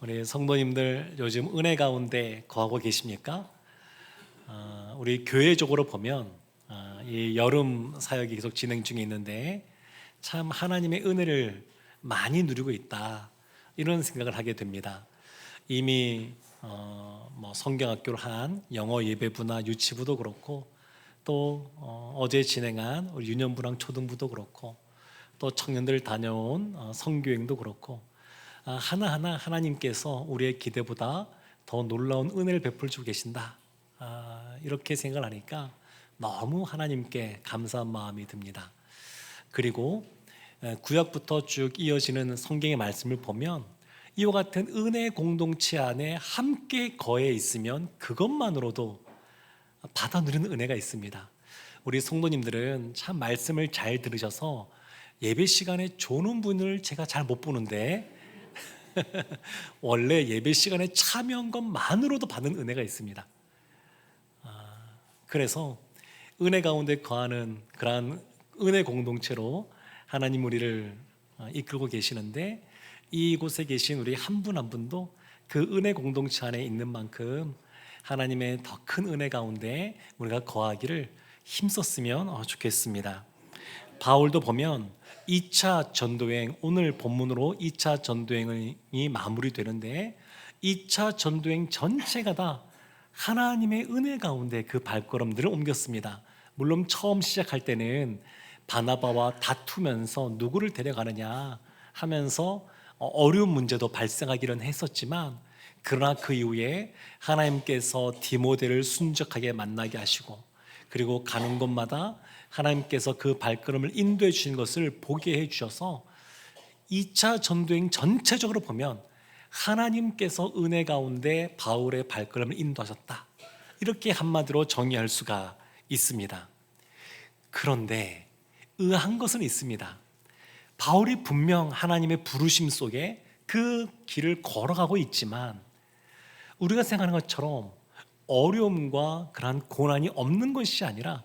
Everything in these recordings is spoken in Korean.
우리 성도님들 요즘 은혜 가운데 거하고 계십니까? 우리 교회적으로 보면 이 여름 사역이 계속 진행 중에 있는데 참 하나님의 은혜를 많이 누리고 있다, 이런 생각을 하게 됩니다. 이미 성경학교를 한 영어 예배부나 유치부도 그렇고, 또 어제 진행한 우리 유년부랑 초등부도 그렇고, 또 청년들 다녀온 성교행도 그렇고, 하나하나 하나님께서 우리의 기대보다 더 놀라운 은혜를 베풀어 주고 계신다, 이렇게 생각을 하니까 너무 하나님께 감사한 마음이 듭니다. 그리고 구약부터 쭉 이어지는 성경의 말씀을 보면 이와 같은 은혜 공동체 안에 함께 거해 있으면 그것만으로도 받아 누리는 은혜가 있습니다. 우리 성도님들은 참 말씀을 잘 들으셔서 예배 시간에 조는 분을 제가 잘 못 보는데 원래 예배 시간에 참여한 것만으로도 받는 은혜가 있습니다. 그래서 은혜 가운데 거하는 그러한 은혜 공동체로 하나님 우리를 이끌고 계시는데, 이곳에 계신 우리 한 분 한 분도 그 은혜 공동체 안에 있는 만큼 하나님의 더 큰 은혜 가운데 우리가 거하기를 힘썼으면 좋겠습니다. 바울도 보면 2차 전도행, 오늘 본문으로 2차 전도행이 마무리되는데 2차 전도행 전체가 다 하나님의 은혜 가운데 그 발걸음들을 옮겼습니다. 물론 처음 시작할 때는 바나바와 다투면서 누구를 데려가느냐 하면서 어려운 문제도 발생하기는 했었지만, 그러나 그 이후에 하나님께서 디모데를 순적하게 만나게 하시고, 그리고 가는 곳마다 하나님께서 그 발걸음을 인도해 주신 것을 보게 해 주셔서 2차 전도행 전체적으로 보면 하나님께서 은혜 가운데 바울의 발걸음을 인도하셨다, 이렇게 한마디로 정의할 수가 있습니다. 그런데 의아한 것은 있습니다. 바울이 분명 하나님의 부르심 속에 그 길을 걸어가고 있지만 우리가 생각하는 것처럼 어려움과 그러한 고난이 없는 것이 아니라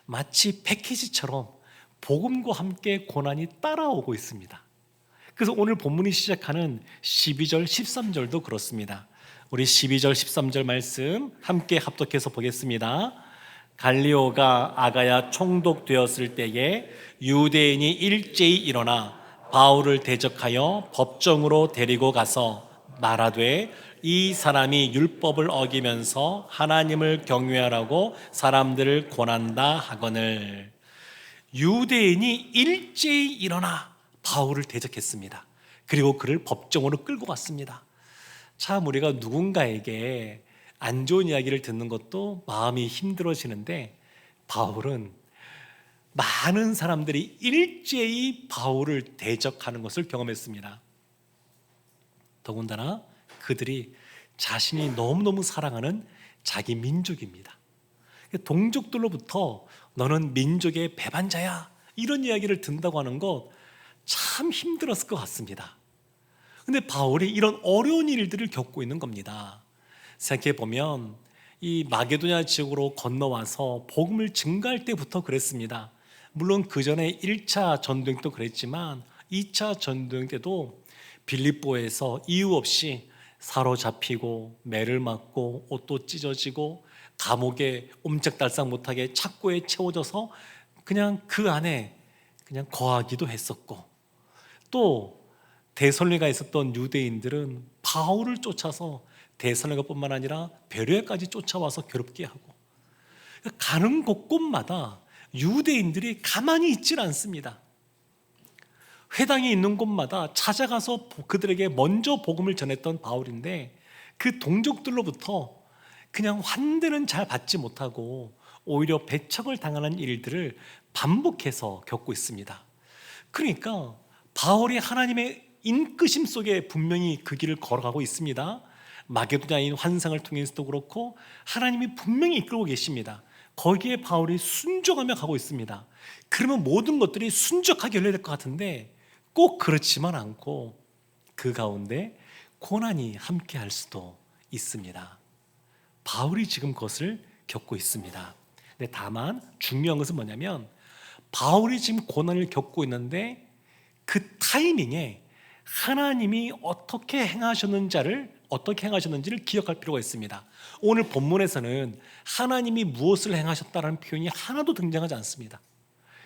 마치 패키지처럼 복음과 함께 고난이 따라오고 있습니다. 그래서 오늘 본문이 시작하는 12절 13절도 그렇습니다. 우리 12절 13절 말씀 함께 합독해서 보겠습니다. 갈리오가 아가야 총독되었을 때에 유대인이 일제히 일어나 바울을 대적하여 법정으로 데리고 가서 말하되, 이 사람이 율법을 어기면서 하나님을 경외하라고 사람들을 권한다 하거늘. 유대인이 일제히 일어나 바울을 대적했습니다. 그리고 그를 법정으로 끌고 갔습니다. 참 우리가 누군가에게 안 좋은 이야기를 듣는 것도 마음이 힘들어지는데, 바울은 많은 사람들이 일제히 바울을 대적하는 것을 경험했습니다. 더군다나 그들이 자신이 너무너무 사랑하는 자기 민족입니다. 동족들로부터 너는 민족의 배반자야, 이런 이야기를 듣는다고 하는 것 참 힘들었을 것 같습니다. 근데 바울이 이런 어려운 일들을 겪고 있는 겁니다. 생각해 보면 이 마게도냐 지역으로 건너와서 복음을 증거할 때부터 그랬습니다. 물론 그 전에 1차 전도행 때도 그랬지만 2차 전도행 때도 빌립보에서 이유 없이 사로잡히고 매를 맞고 옷도 찢어지고 감옥에 옴짝달싹 못하게 착고에 채워져서 그냥 그 안에 그냥 거하기도 했었고, 또 데살로니가에 있었던 유대인들은 바울을 쫓아서 데살로니가뿐만 아니라 베레아까지 쫓아와서 괴롭게 하고, 가는 곳곳마다 유대인들이 가만히 있질 않습니다. 회당이 있는 곳마다 찾아가서 그들에게 먼저 복음을 전했던 바울인데, 그 동족들로부터 그냥 환대는 잘 받지 못하고 오히려 배척을 당하는 일들을 반복해서 겪고 있습니다. 그러니까 바울이 하나님의 인끄심 속에 분명히 그 길을 걸어가고 있습니다. 마게도냐인 환상을 통해서도 그렇고 하나님이 분명히 이끌고 계십니다. 거기에 바울이 순종하며 가고 있습니다. 그러면 모든 것들이 순적하게 열려야 될 것 같은데 꼭 그렇지만 않고 그 가운데 고난이 함께 할 수도 있습니다. 바울이 지금 그것을 겪고 있습니다. 근데 다만 중요한 것은 뭐냐면, 바울이 지금 고난을 겪고 있는데 그 타이밍에 하나님이 어떻게 행하셨는지를 기억할 필요가 있습니다. 오늘 본문에서는 하나님이 무엇을 행하셨다는 표현이 하나도 등장하지 않습니다.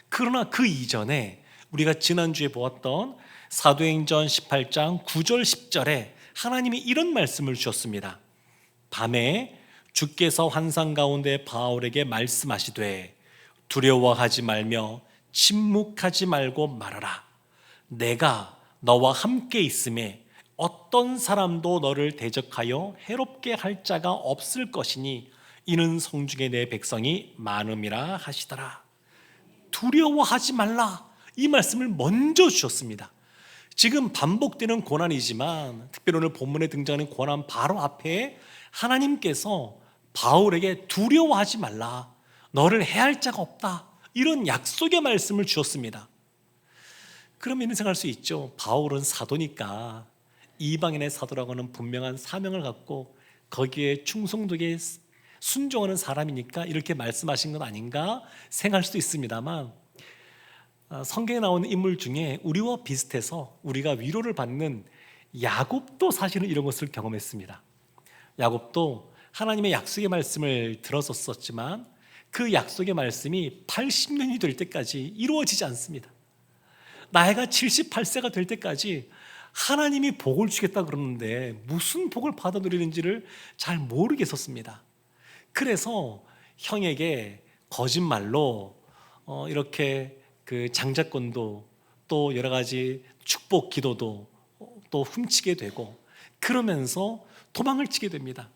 그러나 그 이전에 우리가 지난주에 보았던 사도행전 18장 9절 10절에 하나님이 이런 말씀을 주셨습니다. 밤에 주께서 환상 가운데 바울에게 말씀하시되 두려워하지 말며 침묵하지 말고 말하라. 내가 너와 함께 있음에 어떤 사람도 너를 대적하여 해롭게 할 자가 없을 것이니 이는 성중에 내 백성이 많음이라 하시더라. 두려워하지 말라, 이 말씀을 먼저 주셨습니다. 지금 반복되는 고난이지만 특별히 오늘 본문에 등장하는 고난 바로 앞에 하나님께서 바울에게 두려워하지 말라, 너를 해할 자가 없다, 이런 약속의 말씀을 주셨습니다. 그러면 이런 생각할 수 있죠. 바울은 사도니까 이방인의 사도라고 하는 분명한 사명을 갖고 거기에 충성되게 순종하는 사람이니까 이렇게 말씀하신 건 아닌가 생각할 수도 있습니다만, 성경에 나오는 인물 중에 우리와 비슷해서 우리가 위로를 받는 야곱도 사실은 이런 것을 경험했습니다. 야곱도 하나님의 약속의 말씀을 들었었지만 그 약속의 말씀이 80년이 될 때까지 이루어지지 않습니다. 나이가 78세가 될 때까지 하나님이 복을 주겠다 그러는데 무슨 복을 받아 누리는지를 잘 모르겠었습니다. 그래서 형에게 거짓말로 이렇게 그 장자권도 또 여러 가지 축복 기도도 또 훔치게 되고 그러면서 도망을 치게 됩니다.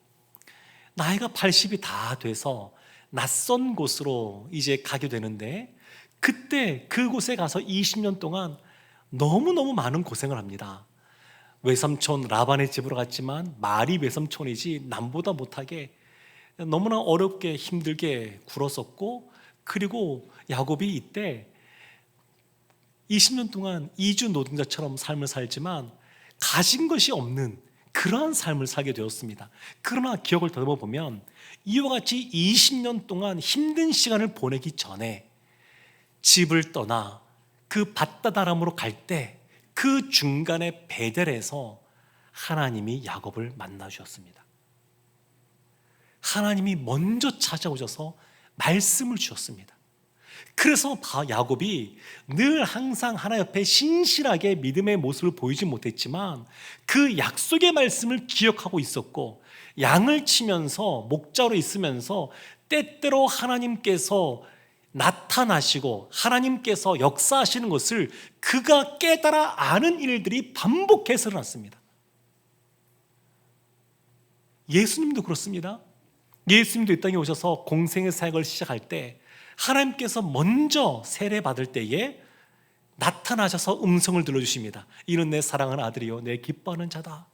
나이가 80이 다 돼서 낯선 곳으로 이제 가게 되는데, 그때 그곳에 가서 20년 동안 너무너무 많은 고생을 합니다. 외삼촌 라반의 집으로 갔지만 말이 외삼촌이지 남보다 못하게 너무나 어렵게 힘들게 굴었었고, 그리고 야곱이 이때 20년 동안 이주 노동자처럼 삶을 살지만 가진 것이 없는 그러한 삶을 살게 되었습니다. 그러나 기억을 더듬어 보면 이와 같이 20년 동안 힘든 시간을 보내기 전에 집을 떠나 그 밧다다람으로 갈 때 그 중간에 베델에서 하나님이 야곱을 만나 주셨습니다. 하나님이 먼저 찾아오셔서 말씀을 주셨습니다. 그래서 야곱이 늘 항상 하나님 옆에 신실하게 믿음의 모습을 보이지 못했지만 그 약속의 말씀을 기억하고 있었고, 양을 치면서 목자로 있으면서 때때로 하나님께서 나타나시고 하나님께서 역사하시는 것을 그가 깨달아 아는 일들이 반복해서 일어났습니다. 예수님도 그렇습니다. 예수님도 이 땅에 오셔서 공생의 사역을 시작할 때 하나님께서 먼저 세례받을 때에 나타나셔서 음성을 들려주십니다. 이는 내 사랑하는 아들이요 내 기뻐하는 자다.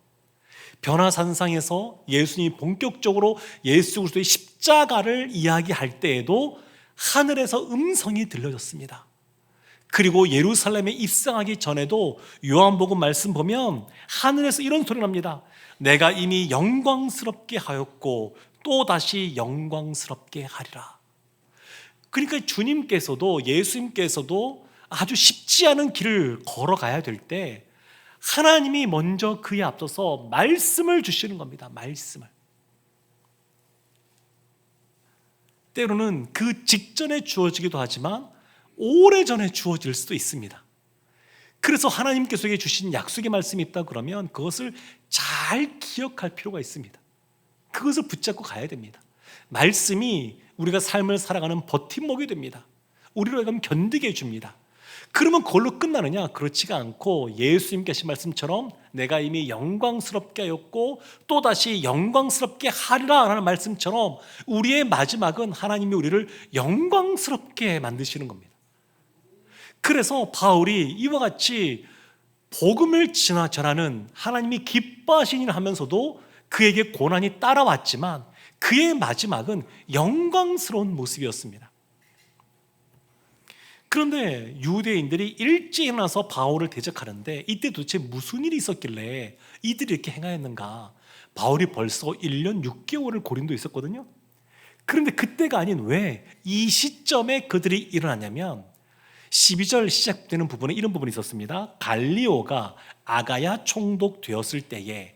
변화산상에서 예수님이 본격적으로 예수 그리스도의 십자가를 이야기할 때에도 하늘에서 음성이 들려졌습니다. 그리고 예루살렘에 입성하기 전에도 요한복음 말씀 보면 하늘에서 이런 소리 납니다. 내가 이미 영광스럽게 하였고 또 다시 영광스럽게 하리라. 그러니까 주님께서도 예수님께서도 아주 쉽지 않은 길을 걸어가야 될 때 하나님이 먼저 그에 앞서서 말씀을 주시는 겁니다. 말씀을. 때로는 그 직전에 주어지기도 하지만 오래전에 주어질 수도 있습니다. 그래서 하나님께서 주신 약속의 말씀이 있다 그러면 그것을 잘 기억할 필요가 있습니다. 그것을 붙잡고 가야 됩니다. 말씀이 우리가 삶을 살아가는 버팀목이 됩니다. 우리로 하여금 견디게 해줍니다. 그러면 그걸로 끝나느냐? 그렇지가 않고 예수님께 하신 말씀처럼 내가 이미 영광스럽게 하였고 또다시 영광스럽게 하리라 라는 말씀처럼 우리의 마지막은 하나님이 우리를 영광스럽게 만드시는 겁니다. 그래서 바울이 이와 같이 복음을 전하는 하나님이 기뻐하시니 하면서도 그에게 고난이 따라왔지만 그의 마지막은 영광스러운 모습이었습니다. 그런데 유대인들이 일찍 일어나서 바울을 대적하는데 이때 도대체 무슨 일이 있었길래 이들이 이렇게 행하였는가? 바울이 벌써 1년 6개월을 고린도에 있었거든요. 그런데 그때가 아닌 왜 이 시점에 그들이 일어나냐면 12절 시작되는 부분에 이런 부분이 있었습니다. 갈리오가 아가야 총독되었을 때에,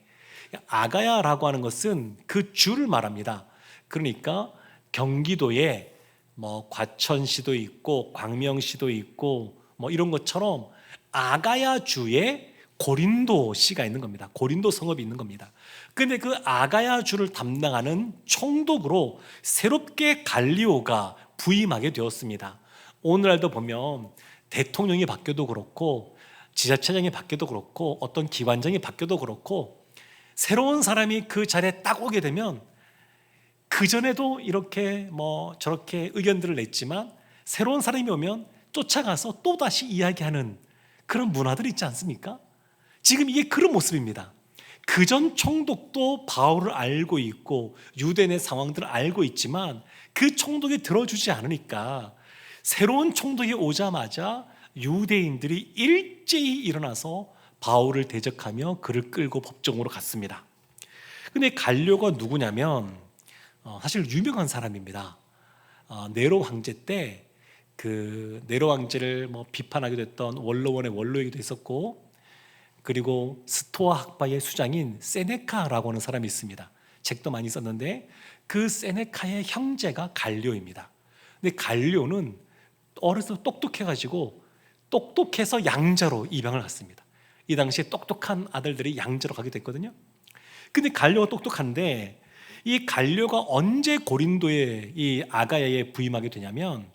아가야라고 하는 것은 그 주를 말합니다. 그러니까 경기도에 뭐 과천시도 있고 광명시도 있고 뭐 이런 것처럼 아가야 주에 고린도시가 있는 겁니다. 고린도 성읍이 있는 겁니다. 근데 그 아가야 주를 담당하는 총독으로 새롭게 갈리오가 부임하게 되었습니다. 오늘날도 보면 대통령이 바뀌어도 그렇고 지자체장이 바뀌어도 그렇고 어떤 기관장이 바뀌어도 그렇고 새로운 사람이 그 자리에 딱 오게 되면 그전에도 이렇게 뭐 저렇게 의견들을 냈지만 새로운 사람이 오면 쫓아가서 또다시 이야기하는 그런 문화들이 있지 않습니까? 지금 이게 그런 모습입니다. 그전 총독도 바울을 알고 있고 유대 내 상황들을 알고 있지만 그 총독이 들어주지 않으니까 새로운 총독이 오자마자 유대인들이 일제히 일어나서 바울을 대적하며 그를 끌고 법정으로 갔습니다. 근데 갈료가 누구냐면 사실 유명한 사람입니다. 네로 황제 때 그 네로 황제를 뭐 비판하기도 했던 원로원의 원로이기도 했었고, 그리고 스토아 학파의 수장인 세네카라고 하는 사람이 있습니다. 책도 많이 썼는데 그 세네카의 형제가 갈료입니다. 근데 갈료는 어려서 똑똑해가지고 똑똑해서 양자로 입양을 갔습니다. 이 당시에 똑똑한 아들들이 양자로 가게 됐거든요. 근데 갈료가 똑똑한데 이 갈료가 언제 고린도에 이 아가야에 부임하게 되냐면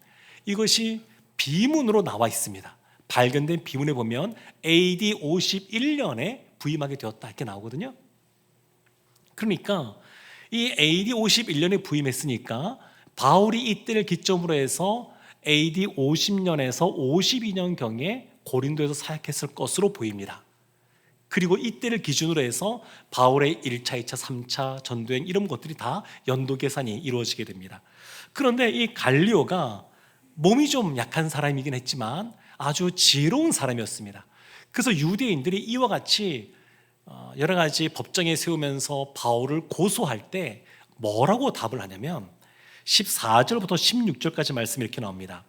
이것이 비문으로 나와 있습니다. 발견된 비문에 보면 AD 51년에 부임하게 되었다 이렇게 나오거든요. 그러니까 이 AD 51년에 부임했으니까 바울이 이때를 기점으로 해서 AD 50년에서 52년경에 고린도에서 사역했을 것으로 보입니다. 그리고 이때를 기준으로 해서 바울의 1차, 2차, 3차 전도행 이런 것들이 다 연도 계산이 이루어지게 됩니다. 그런데 이 갈리오가 몸이 좀 약한 사람이긴 했지만 아주 지혜로운 사람이었습니다. 그래서 유대인들이 이와 같이 여러 가지 법정에 세우면서 바울을 고소할 때 뭐라고 답을 하냐면 14절부터 16절까지 말씀이 이렇게 나옵니다.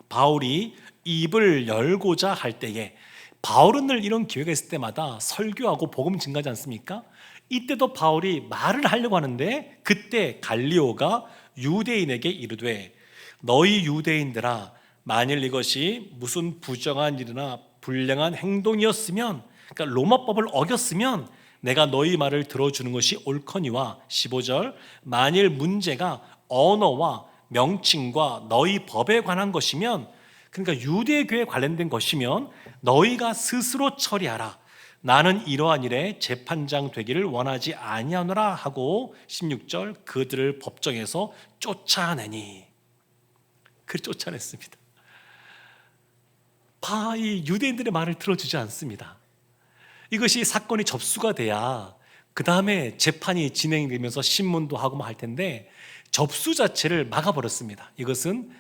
바울이 입을 열고자 할 때에, 바울은 늘 이런 기회가 있을 때마다 설교하고 복음 증가하지 않습니까? 이때도 바울이 말을 하려고 하는데 그때 갈리오가 유대인에게 이르되 너희 유대인들아, 만일 이것이 무슨 부정한 일이나 불량한 행동이었으면, 그러니까 로마법을 어겼으면 내가 너희 말을 들어주는 것이 옳거니와 15절 만일 문제가 언어와 명칭과 너희 법에 관한 것이면, 그러니까 유대교에 관련된 것이면 너희가 스스로 처리하라. 나는 이러한 일에 재판장 되기를 원하지 아니하노라 하고 16절 그들을 법정에서 쫓아내니, 그 쫓아냈습니다. 이 유대인들의 말을 들어주지 않습니다. 이것이 사건이 접수가 돼야 그 다음에 재판이 진행되면서 신문도 하고 할 텐데 접수 자체를 막아버렸습니다. 이것은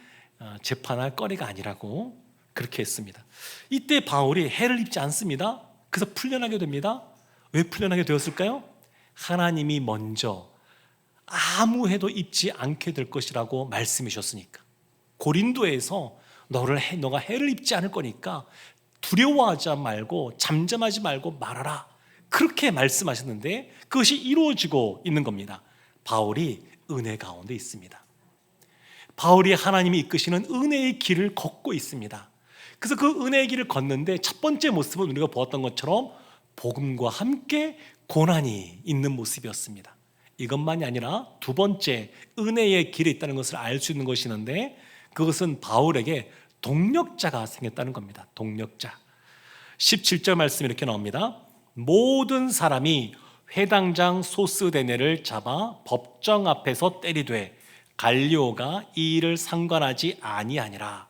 재판할 거리가 아니라고 그렇게 했습니다. 이때 바울이 해를 입지 않습니다. 그래서 풀려나게 됩니다. 왜 풀려나게 되었을까요? 하나님이 먼저 아무 해도 입지 않게 될 것이라고 말씀해 주셨으니까. 고린도에서 너가 해를 입지 않을 거니까 두려워하지 말고 잠잠하지 말고 말하라, 그렇게 말씀하셨는데 그것이 이루어지고 있는 겁니다. 바울이 은혜 가운데 있습니다. 바울이 하나님이 이끄시는 은혜의 길을 걷고 있습니다. 그래서 그 은혜의 길을 걷는데 첫 번째 모습은 우리가 보았던 것처럼 복음과 함께 고난이 있는 모습이었습니다. 이것만이 아니라 두 번째 은혜의 길에 있다는 것을 알 수 있는 것이 있는데 그것은 바울에게 동력자가 생겼다는 겁니다. 동력자. 17절 말씀이 이렇게 나옵니다. 모든 사람이 회당장 소스데네를 잡아 법정 앞에서 때리되 갈리오가 이 일을 상관하지 아니하니라.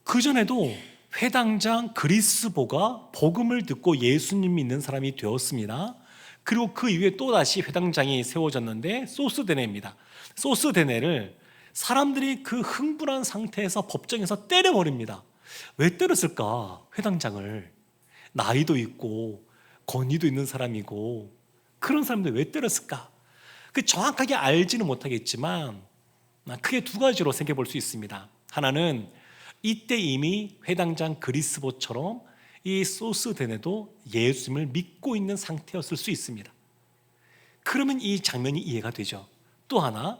그전에도 회당장 그리스보가 복음을 듣고 예수님 믿는 사람이 되었습니다. 그리고 그 이후에 또다시 회당장이 세워졌는데 소스데네입니다. 소스데네를 사람들이 그 흥분한 상태에서 법정에서 때려버립니다. 왜 때렸을까? 회당장을. 나이도 있고 권위도 있는 사람이고 그런 사람들 왜 때렸을까? 그 정확하게 알지는 못하겠지만 크게 두 가지로 생각해 볼 수 있습니다. 하나는 이때 이미 회당장 그리스도처럼 이 소스데네도 예수님을 믿고 있는 상태였을 수 있습니다. 그러면 이 장면이 이해가 되죠. 또 하나,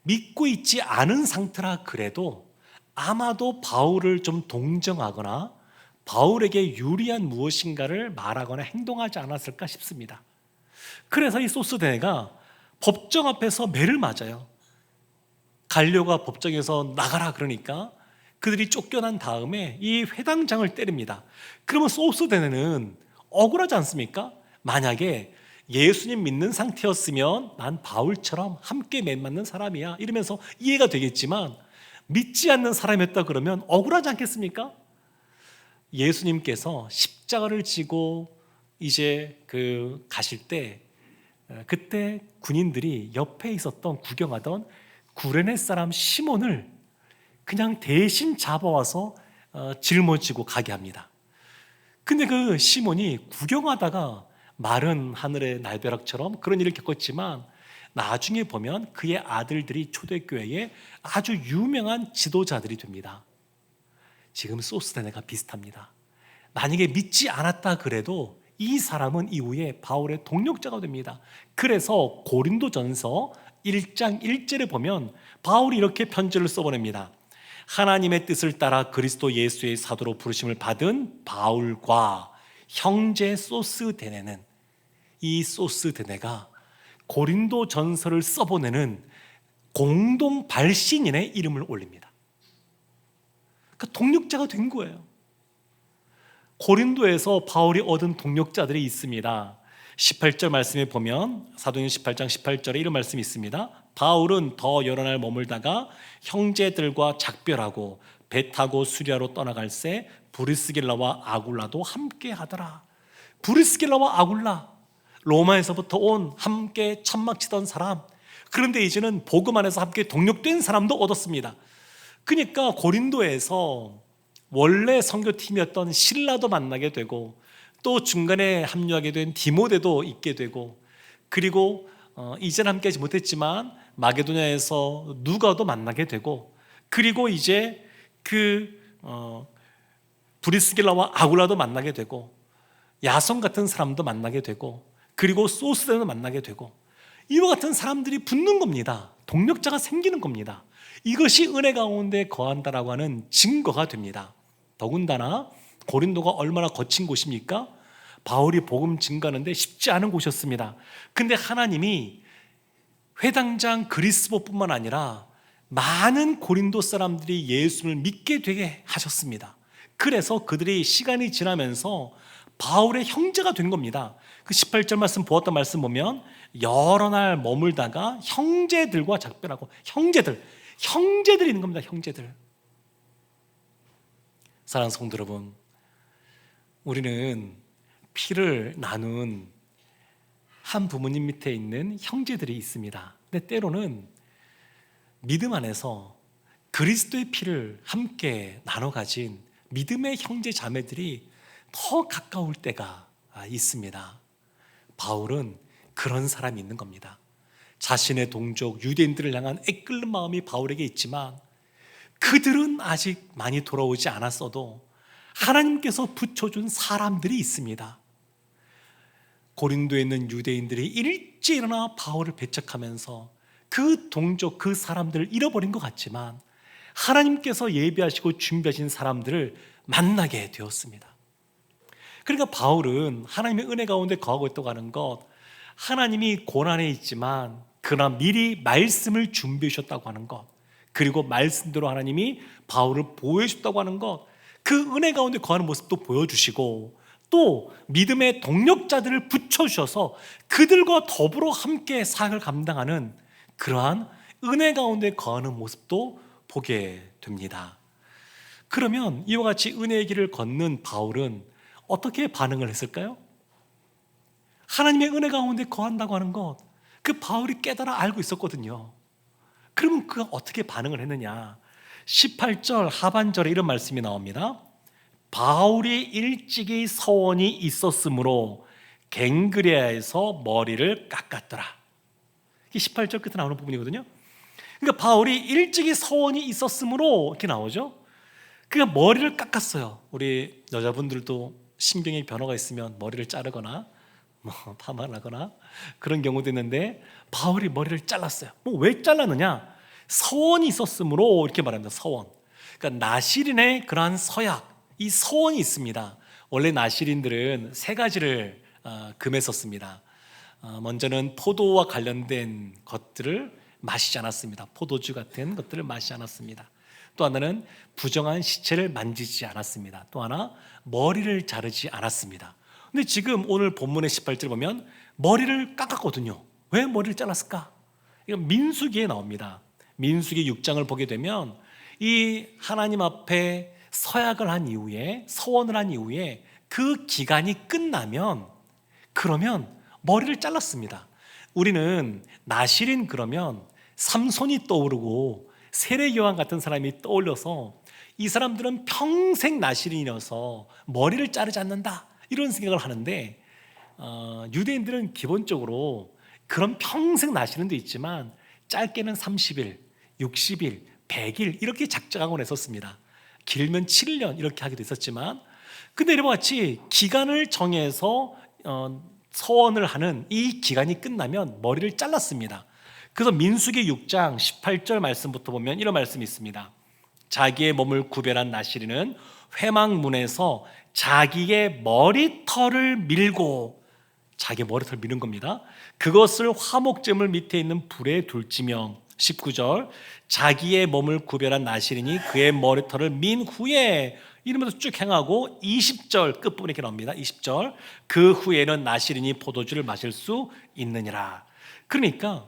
믿고 있지 않은 상태라 그래도 아마도 바울을 좀 동정하거나 바울에게 유리한 무엇인가를 말하거나 행동하지 않았을까 싶습니다. 그래서 이 소스데네가 법정 앞에서 매를 맞아요. 갈료가 법정에서 나가라 그러니까 그들이 쫓겨난 다음에 이 회당장을 때립니다. 그러면 소스데네는 억울하지 않습니까? 만약에 예수님 믿는 상태였으면 난 바울처럼 함께 매 맞는 사람이야 이러면서 이해가 되겠지만, 믿지 않는 사람이었다 그러면 억울하지 않겠습니까? 예수님께서 십자가를 지고 이제 가실 때, 그때 군인들이 옆에 있었던 구경하던 구레네 사람 시몬을 그냥 대신 잡아와서 짊어지고 가게 합니다. 근데 그 시몬이 구경하다가 마른 하늘의 날벼락처럼 그런 일을 겪었지만, 나중에 보면 그의 아들들이 초대교회의 아주 유명한 지도자들이 됩니다. 지금 소스데네가 비슷합니다. 만약에 믿지 않았다 그래도 이 사람은 이후에 바울의 동력자가 됩니다. 그래서 고린도전서 1장 1절에 보면 바울이 이렇게 편지를 써보냅니다. 하나님의 뜻을 따라 그리스도 예수의 사도로 부르심을 받은 바울과 형제 소스데네는, 이 소스데네가 고린도 전서를 써보내는 공동 발신인의 이름을 올립니다. 그러니까 동력자가 된 거예요. 고린도에서 바울이 얻은 동력자들이 있습니다. 18절 말씀에 보면 사도행전 18장 18절에 이런 말씀이 있습니다. 바울은 더 여러 날 머물다가 형제들과 작별하고 배 타고 수리아로 떠나갈새 브리스길라와 아굴라도 함께 하더라. 브리스길라와 아굴라, 로마에서부터 온 함께 천막 치던 사람, 그런데 이제는 복음 안에서 함께 동력된 사람도 얻었습니다. 그러니까 고린도에서 원래 선교팀이었던 실라도 만나게 되고, 또 중간에 합류하게 된 디모데도 있게 되고, 그리고 이제는 함께하지 못했지만 마게도냐에서 누가도 만나게 되고, 그리고 이제 브리스길라와 아굴라도 만나게 되고, 야손 같은 사람도 만나게 되고, 그리고 소스데네도 만나게 되고, 이와 같은 사람들이 붙는 겁니다. 동력자가 생기는 겁니다. 이것이 은혜 가운데 거한다라고 하는 증거가 됩니다. 더군다나 고린도가 얼마나 거친 곳입니까? 바울이 복음 증거하는데 쉽지 않은 곳이었습니다. 근데 하나님이 회당장 그리스도뿐만 아니라 많은 고린도 사람들이 예수를 믿게 되게 하셨습니다. 그래서 그들이 시간이 지나면서 바울의 형제가 된 겁니다. 그 18절 말씀 보았던 말씀 보면 여러 날 머물다가 형제들과 작별하고, 형제들이 있는 겁니다. 형제들. 사랑하는 성도 여러분, 우리는 피를 나눈 한 부모님 밑에 있는 형제들이 있습니다. 근데 때로는 믿음 안에서 그리스도의 피를 함께 나눠 가진 믿음의 형제 자매들이 더 가까울 때가 있습니다. 바울은 그런 사람이 있는 겁니다. 자신의 동족 유대인들을 향한 애끓는 마음이 바울에게 있지만, 그들은 아직 많이 돌아오지 않았어도 하나님께서 붙여준 사람들이 있습니다. 고린도에 있는 유대인들이 일찍 일어나 바울을 배척하면서 그 동족, 그 사람들을 잃어버린 것 같지만, 하나님께서 예비하시고 준비하신 사람들을 만나게 되었습니다. 그러니까 바울은 하나님의 은혜 가운데 거하고 있다고 하는 것, 하나님이 고난에 있지만 그러나 미리 말씀을 준비해 주셨다고 하는 것, 그리고 말씀대로 하나님이 바울을 보호해 주셨다고 하는 것, 그 은혜 가운데 거하는 모습도 보여주시고, 또 믿음의 동력자들을 붙여주셔서 그들과 더불어 함께 사역을 감당하는 그러한 은혜 가운데 거하는 모습도 보게 됩니다. 그러면 이와 같이 은혜의 길을 걷는 바울은 어떻게 반응을 했을까요? 하나님의 은혜 가운데 거한다고 하는 것, 그 바울이 깨달아 알고 있었거든요. 그러면 그가 어떻게 반응을 했느냐? 18절 하반절에 이런 말씀이 나옵니다. 바울이 일찍이 서원이 있었으므로 갱그레아에서 머리를 깎았더라. 이게 18절 끝에 나오는 부분이거든요. 그러니까 바울이 일찍이 서원이 있었으므로 이렇게 나오죠. 그러니까 머리를 깎았어요. 우리 여자분들도 신경의 변화가 있으면 머리를 자르거나 뭐 파마하거나 그런 경우도 있는데, 바울이 머리를 잘랐어요. 뭐 왜 잘랐느냐? 서원이 있었으므로 이렇게 말합니다. 서원. 그러니까 나시린의 그러한 서약, 이 서원이 있습니다. 원래 나시린들은 세 가지를 금했었습니다. 먼저는 포도와 관련된 것들을 마시지 않았습니다. 포도주 같은 것들을 마시지 않았습니다. 또 하나는 부정한 시체를 만지지 않았습니다. 또 하나, 머리를 자르지 않았습니다. 근데 지금 오늘 본문의 18절 보면 머리를 깎았거든요. 왜 머리를 잘랐을까? 이건 민수기에 나옵니다. 민수기 6장을 보게 되면 이 하나님 앞에 서약을 한 이후에, 서원을 한 이후에 그 기간이 끝나면, 그러면 머리를 잘랐습니다. 우리는 나실인 그러면 삼손이 떠오르고 세례요한 같은 사람이 떠올려서 이 사람들은 평생 나실인이어서 머리를 자르지 않는다, 이런 생각을 하는데, 유대인들은 기본적으로 그런 평생 나실인도 있지만 짧게는 30일, 60일, 100일 이렇게 작정하고 했었습니다. 길면 7년 이렇게 하기도 있었지만, 근데 이와 같이 기간을 정해서 서원을 하는 이 기간이 끝나면 머리를 잘랐습니다. 그래서 민수기 6장 18절 말씀부터 보면 이런 말씀이 있습니다. 자기의 몸을 구별한 나시린은 회막문에서 자기의 머리털을 밀고, 자기의 머리털을 미는 겁니다. 그것을 화목제물 밑에 있는 불에 둘지며, 19절, 자기의 몸을 구별한 나시린이 그의 머리털을 민 후에, 이러면서 쭉 행하고 20절 끝부분에 이렇게 나옵니다. 20절, 그 후에는 나시린이 포도주를 마실 수 있느니라. 그러니까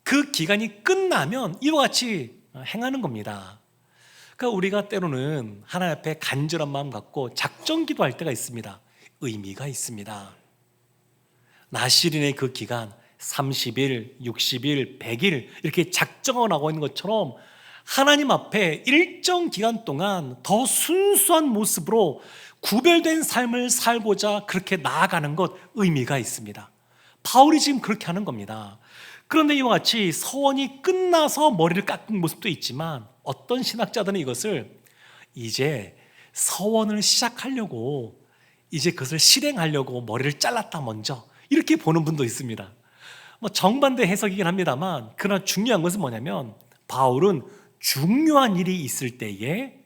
그 기간이 끝나면 이와 같이 행하는 겁니다. 그러니까 우리가 때로는 하나님 앞에 간절한 마음 갖고 작정 기도할 때가 있습니다. 의미가 있습니다. 나시린의 그 기간 30일, 60일, 100일 이렇게 작정하고 나오고 있는 것처럼 하나님 앞에 일정 기간 동안 더 순수한 모습으로 구별된 삶을 살고자 그렇게 나아가는 것, 의미가 있습니다. 바울이 지금 그렇게 하는 겁니다. 그런데 이와 같이 서원이 끝나서 머리를 깎은 모습도 있지만, 어떤 신학자들은 이것을 이제 서원을 시작하려고, 이제 그것을 실행하려고 머리를 잘랐다 먼저, 이렇게 보는 분도 있습니다. 뭐 정반대 해석이긴 합니다만, 그러나 중요한 것은 뭐냐면, 바울은 중요한 일이 있을 때에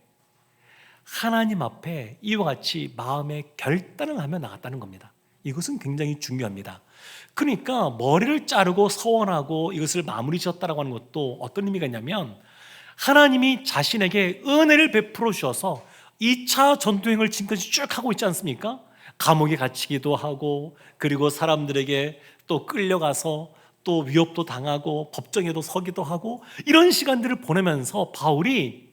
하나님 앞에 이와 같이 마음의 결단을 하며 나갔다는 겁니다. 이것은 굉장히 중요합니다. 그러니까 머리를 자르고 서원하고 이것을 마무리 지었다라고 하는 것도 어떤 의미가 있냐면, 하나님이 자신에게 은혜를 베풀어 주셔서 2차 전도행을 지금까지 쭉 하고 있지 않습니까? 감옥에 갇히기도 하고, 그리고 사람들에게 또 끌려가서 또 위협도 당하고 법정에도 서기도 하고, 이런 시간들을 보내면서 바울이,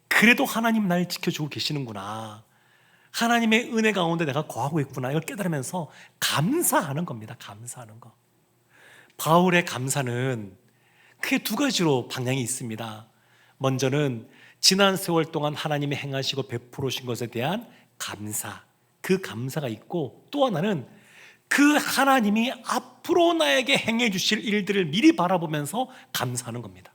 그래도 하나님 날 지켜주고 계시는구나, 하나님의 은혜 가운데 내가 거하고 있구나, 이걸 깨달으면서 감사하는 겁니다. 감사하는 거. 바울의 감사는 크게 두 가지로 방향이 있습니다. 먼저는 지난 세월 동안 하나님이 행하시고 베풀어 주신 것에 대한 감사, 그 감사가 있고, 또 하나는 그 하나님이 앞으로 나에게 행해 주실 일들을 미리 바라보면서 감사하는 겁니다.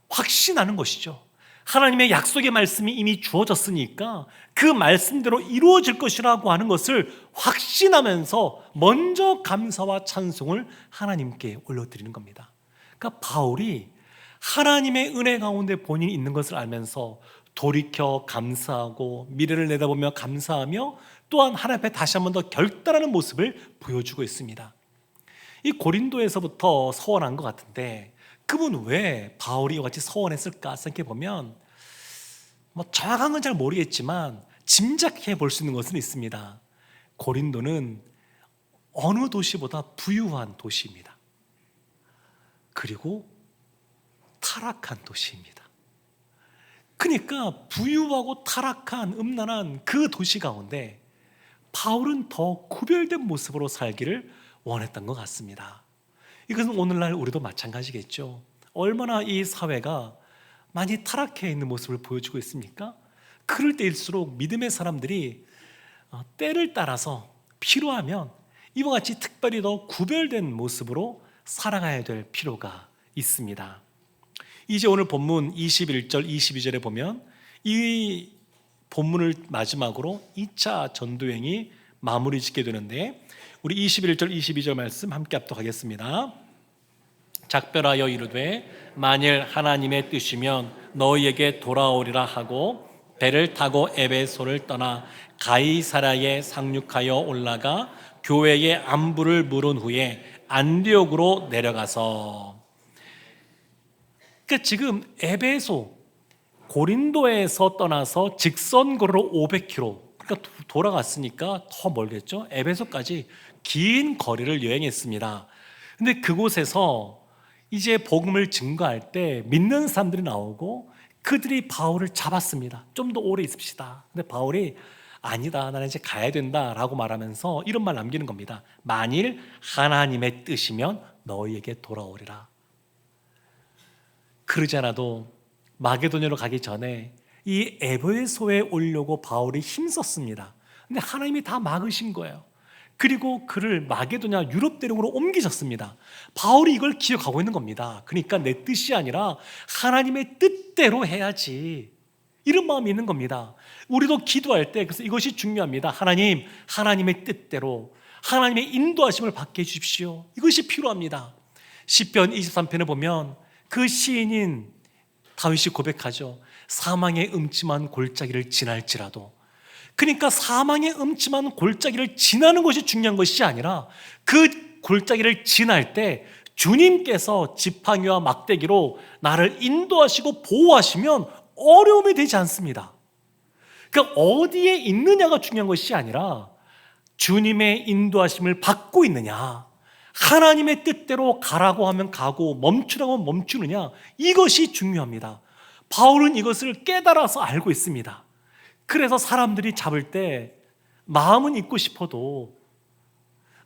확신하는 것이죠. 하나님의 약속의 말씀이 이미 주어졌으니까 그 말씀대로 이루어질 것이라고 하는 것을 확신하면서 먼저 감사와 찬송을 하나님께 올려드리는 겁니다. 그러니까 바울이 하나님의 은혜 가운데 본인이 있는 것을 알면서 돌이켜 감사하고 미래를 내다보며 감사하며, 또한 하나님 앞에 다시 한 번 더 결단하는 모습을 보여주고 있습니다. 이 고린도에서부터 서원한 것 같은데, 그분 왜 바울이 이와 같이 서원했을까 생각해 보면, 뭐 정확한 건 잘 모르겠지만 짐작해 볼 수 있는 것은 있습니다. 고린도는 어느 도시보다 부유한 도시입니다. 그리고 타락한 도시입니다. 그러니까 부유하고 타락한 음란한 그 도시 가운데 바울은 더 구별된 모습으로 살기를 원했던 것 같습니다. 이것은 오늘날 우리도 마찬가지겠죠. 얼마나 이 사회가 많이 타락해 있는 모습을 보여주고 있습니까? 그럴 때일수록 믿음의 사람들이 때를 따라서 필요하면 이와 같이 특별히 더 구별된 모습으로 살아가야 될 필요가 있습니다. 이제 오늘 본문 21절, 22절에 보면 이 본문을 마지막으로 2차 전도행이 마무리 짓게 되는데, 우리 21절, 22절 말씀 함께 합독하겠습니다. 작별하여 이르되 만일 하나님의 뜻이면 너희에게 돌아오리라 하고 배를 타고 에베소를 떠나 가이사랴에 상륙하여 올라가 교회의 안부를 물은 후에 안디옥으로 내려가서, 그러니까 지금 에베소, 고린도에서 떠나서 직선거리로 500km, 그러니까 돌아갔으니까 더 멀겠죠. 에베소까지 긴 거리를 여행했습니다. 근데 그곳에서 이제 복음을 증거할 때 믿는 사람들이 나오고 그들이 바울을 잡았습니다. 좀 더 오래 있읍시다. 근데 바울이 아니다, 나는 이제 가야 된다라고 말하면서 이런 말 남기는 겁니다. 만일 하나님의 뜻이면 너희에게 돌아오리라. 그러지 않아도 마게도냐로 가기 전에 이 에베소에 오려고 바울이 힘썼습니다. 근데 하나님이 다 막으신 거예요. 그리고 그를 마게도냐 유럽 대륙으로 옮기셨습니다. 바울이 이걸 기억하고 있는 겁니다. 그러니까 내 뜻이 아니라 하나님의 뜻대로 해야지, 이런 마음이 있는 겁니다. 우리도 기도할 때 그래서 이것이 중요합니다. 하나님, 하나님의 뜻대로 하나님의 인도하심을 받게 해주십시오. 이것이 필요합니다. 시편 23편에 보면 그 시인인 다윗이 고백하죠. 사망의 음침한 골짜기를 지날지라도. 그러니까 사망의 음침한 골짜기를 지나는 것이 중요한 것이 아니라 그 골짜기를 지날 때 주님께서 지팡이와 막대기로 나를 인도하시고 보호하시면 어려움이 되지 않습니다. 그러니까 어디에 있느냐가 중요한 것이 아니라 주님의 인도하심을 받고 있느냐, 하나님의 뜻대로 가라고 하면 가고 멈추라고 하면 멈추느냐, 이것이 중요합니다. 바울은 이것을 깨달아서 알고 있습니다. 그래서 사람들이 잡을 때 마음은 잊고 싶어도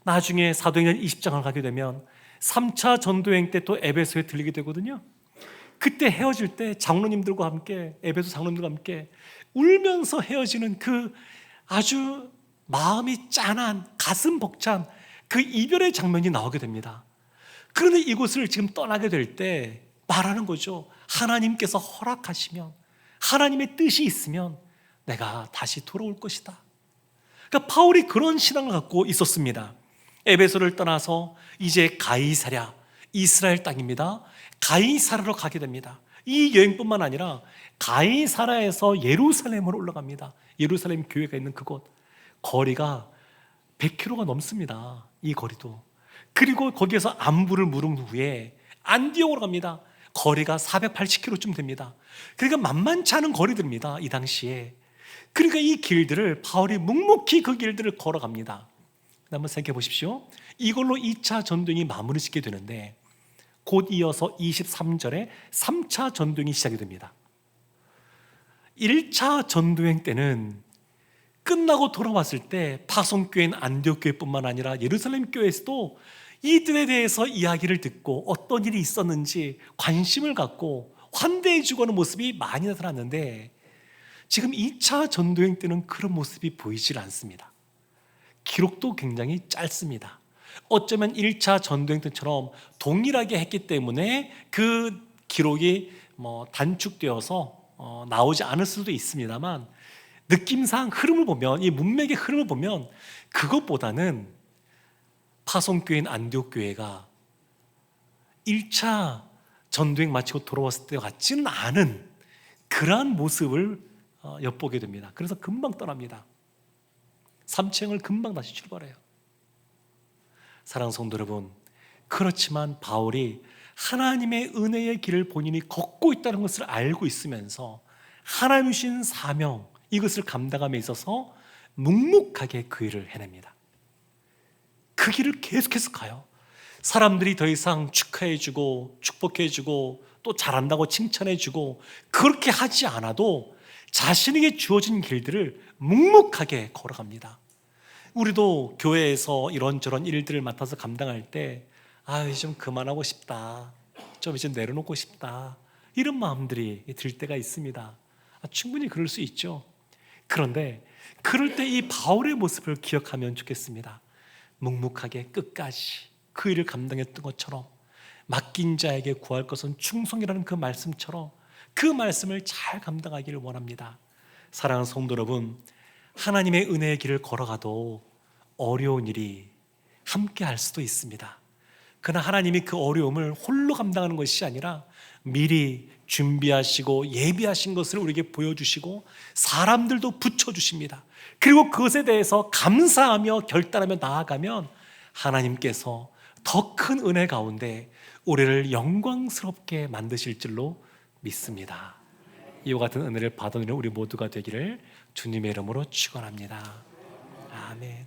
나중에 사도행전 20장을 가게 되면 3차 전도행 때 또 에베소에 들리게 되거든요. 그때 헤어질 때 장로님들과 함께, 에베소 장로님들과 함께 울면서 헤어지는 그 아주 마음이 짠한, 가슴 벅찬 그 이별의 장면이 나오게 됩니다. 그런데 이곳을 지금 떠나게 될 때 말하는 거죠. 하나님께서 허락하시면, 하나님의 뜻이 있으면 내가 다시 돌아올 것이다. 그러니까 바울이 그런 신앙을 갖고 있었습니다. 에베소를 떠나서 이제 가이사랴, 이스라엘 땅입니다. 가이사랴로 가게 됩니다. 이 여행뿐만 아니라 가이사랴에서 예루살렘으로 올라갑니다. 예루살렘 교회가 있는 그곳, 거리가 100km가 넘습니다. 이 거리도. 그리고 거기에서 안부를 물은 후에 안디옥으로 갑니다. 거리가 480km쯤 됩니다. 그러니까 만만치 않은 거리들입니다, 이 당시에. 그러니까 이 길들을 바울이 묵묵히 그 길들을 걸어갑니다. 한번 생각해 보십시오. 이걸로 2차 전도행이 마무리 짓게 되는데 곧 이어서 23절에 3차 전도행이 시작이 됩니다. 1차 전도행 때는 끝나고 돌아왔을 때 파송교회인 안디옥 교회뿐만 아니라 예루살렘 교회에서도 이들에 대해서 이야기를 듣고 어떤 일이 있었는지 관심을 갖고 환대해 주고 하는 모습이 많이 나타났는데, 지금 2차 전도행 때는 그런 모습이 보이질 않습니다. 기록도 굉장히 짧습니다. 어쩌면 1차 전도행 때처럼 동일하게 했기 때문에 그 기록이 단축되어서 나오지 않을 수도 있습니다만, 느낌상 흐름을 보면, 이 문맥의 흐름을 보면 그것보다는 파송교회인 안디옥 교회가 1차 전도행 마치고 돌아왔을 때 같지는 않은 그러한 모습을 엿보게 됩니다. 그래서 금방 떠납니다. 3차행을 금방 다시 출발해요. 사랑하는 성도 여러분, 그렇지만 바울이 하나님의 은혜의 길을 본인이 걷고 있다는 것을 알고 있으면서 하나님 주신 사명, 이것을 감당함에 있어서 묵묵하게 그 일을 해냅니다. 그 길을 계속해서 가요. 사람들이 더 이상 축하해주고 축복해주고 또 잘한다고 칭찬해주고 그렇게 하지 않아도 자신에게 주어진 길들을 묵묵하게 걸어갑니다. 우리도 교회에서 이런저런 일들을 맡아서 감당할 때 이제 좀 그만하고 싶다, 좀 이제 내려놓고 싶다, 이런 마음들이 들 때가 있습니다. 충분히 그럴 수 있죠. 그런데 그럴 때 이 바울의 모습을 기억하면 좋겠습니다. 묵묵하게 끝까지 그 일을 감당했던 것처럼, 맡긴 자에게 구할 것은 충성이라는 그 말씀처럼 그 말씀을 잘 감당하기를 원합니다. 사랑하는 성도 여러분, 하나님의 은혜의 길을 걸어가도 어려운 일이 함께 할 수도 있습니다. 그러나 하나님이 그 어려움을 홀로 감당하는 것이 아니라 미리 준비하시고 예비하신 것을 우리에게 보여주시고 사람들도 붙여주십니다. 그리고 그것에 대해서 감사하며 결단하며 나아가면 하나님께서 더 큰 은혜 가운데 우리를 영광스럽게 만드실 줄로 믿습니다. 이와 같은 은혜를 받아들이는 우리 모두가 되기를 주님의 이름으로 축원합니다. 아멘.